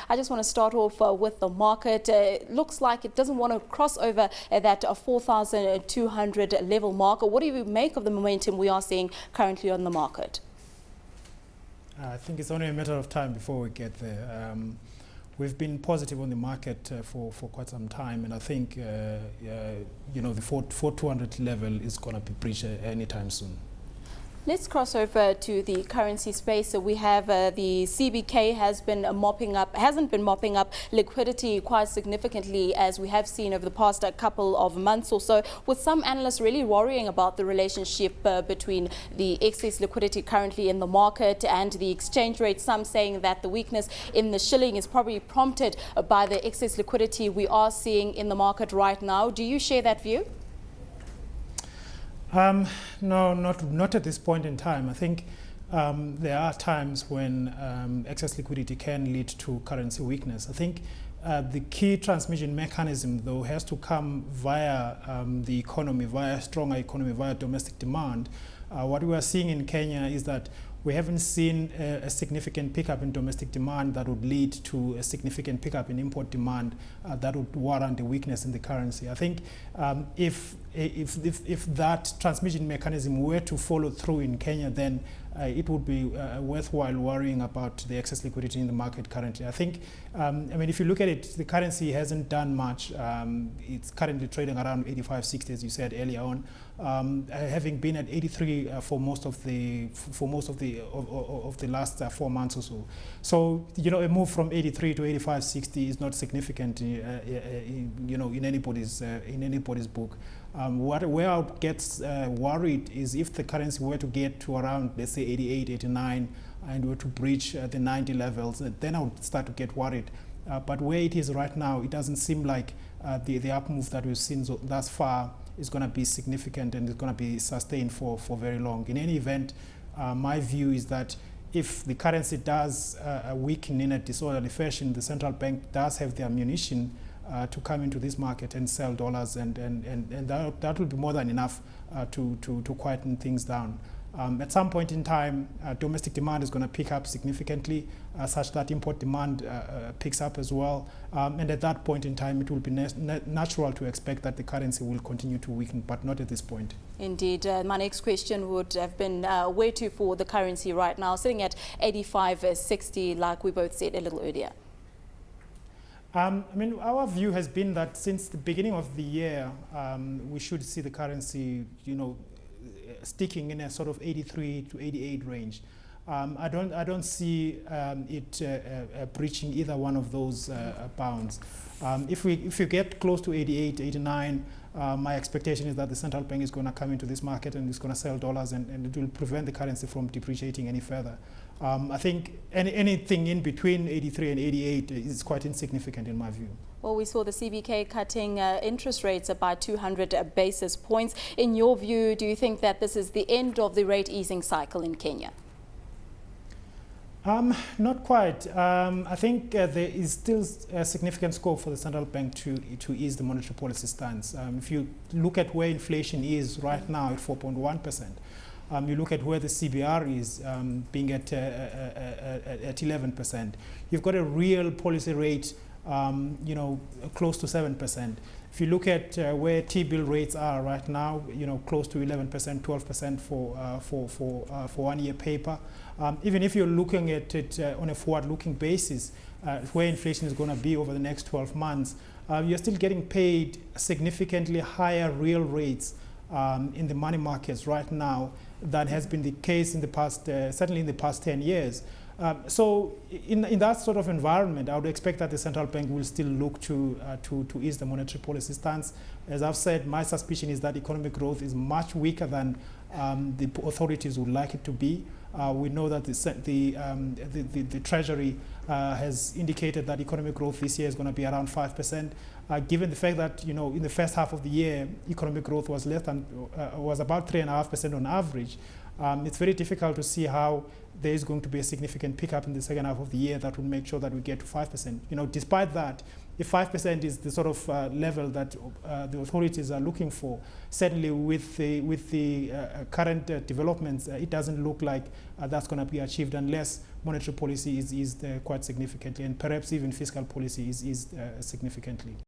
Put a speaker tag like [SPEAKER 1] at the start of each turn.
[SPEAKER 1] I just want to start off with the market. Looks like it doesn't want to cross over that 4,200 level mark. What do you make of the momentum we are seeing currently on the market?
[SPEAKER 2] I think it's only a matter of time before we get there. We've been positive on the market for quite some time, and I think the 4,200 level is going to be breached anytime soon.
[SPEAKER 1] Let's cross over to the currency space. So we have the CBK hasn't been mopping up liquidity quite significantly, as we have seen over the past couple of months or so, with some analysts really worrying about the relationship between the excess liquidity currently in the market and the exchange rate. Some saying that the weakness in the shilling is probably prompted by the excess liquidity we are seeing in the market right now. Do you share that view?
[SPEAKER 2] No, not at this point in time. I think there are times when excess liquidity can lead to currency weakness. I think the key transmission mechanism, though, has to come via the economy, via stronger economy, via domestic demand. What we are seeing in Kenya is that we haven't seen a significant pickup in domestic demand that would lead to a significant pickup in import demand that would warrant a weakness in the currency. I think if that transmission mechanism were to follow through in Kenya, then it would be worthwhile worrying about the excess liquidity in the market currently. I think, if you look at it, the currency hasn't done much. It's currently trading around 85.60, as you said earlier on, having been at 83 for most of the last 4 months or so. So a move from 83 to 85.60 is not significant, in anybody's book. Where I get worried is if the currency were to get to around, let's say, 88, 89, and were to breach the 90 levels, then I would start to get worried. But where it is right now, it doesn't seem like the up move that we've seen thus far is going to be significant and is going to be sustained for very long. In any event, my view is that if the currency does weaken in a disorderly fashion, the central bank does have the ammunition to come into this market and sell dollars, and that will be more than enough to quieten things down. At some point in time, domestic demand is going to pick up significantly, such that import demand picks up as well. And at that point in time, it will be natural to expect that the currency will continue to weaken, but not at this point.
[SPEAKER 1] Indeed. My next question would have been where to for the currency right now, sitting at 85.60, like we both said a little earlier.
[SPEAKER 2] Our view has been that since the beginning of the year, we should see the currency, sticking in a sort of 83 to 88 range. I don't see it breaching either one of those bounds. If you get close to 88, 89, my expectation is that the central bank is going to come into this market and is going to sell dollars, and it will prevent the currency from depreciating any further. I think anything in between 83 and 88 is quite insignificant in my view.
[SPEAKER 1] Well, we saw the CBK cutting interest rates by 200 basis points. In your view, do you think that this is the end of the rate easing cycle in Kenya?
[SPEAKER 2] Not quite. I think there is still a significant scope for the central bank to ease the monetary policy stance. If you look at where inflation is right now at 4.1%, you look at where the CBR is being at 11%. You've got a real policy rate, close to 7%. If you look at where T-bill rates are right now, close to 11%, 12% for 1 year paper. Even if you're looking at it on a forward-looking basis, where inflation is going to be over the next 12 months, you're still getting paid significantly higher real rates in the money markets right now than has been the case in the past, certainly in the past 10 years. So in that sort of environment, I would expect that the central bank will still look to ease the monetary policy stance. As I've said, my suspicion is that economic growth is much weaker than the authorities would like it to be. We know that the Treasury has indicated that economic growth this year is going to be around 5%. Given the fact that in the first half of the year, economic growth was about 3.5% on average, it's very difficult to see how there is going to be a significant pickup in the second half of the year that will make sure that we get to 5%. You know, despite that, if 5% is the sort of level that the authorities are looking for, certainly with the current developments, it doesn't look like that's going to be achieved unless monetary policy is quite significantly, and perhaps even fiscal policy is significantly.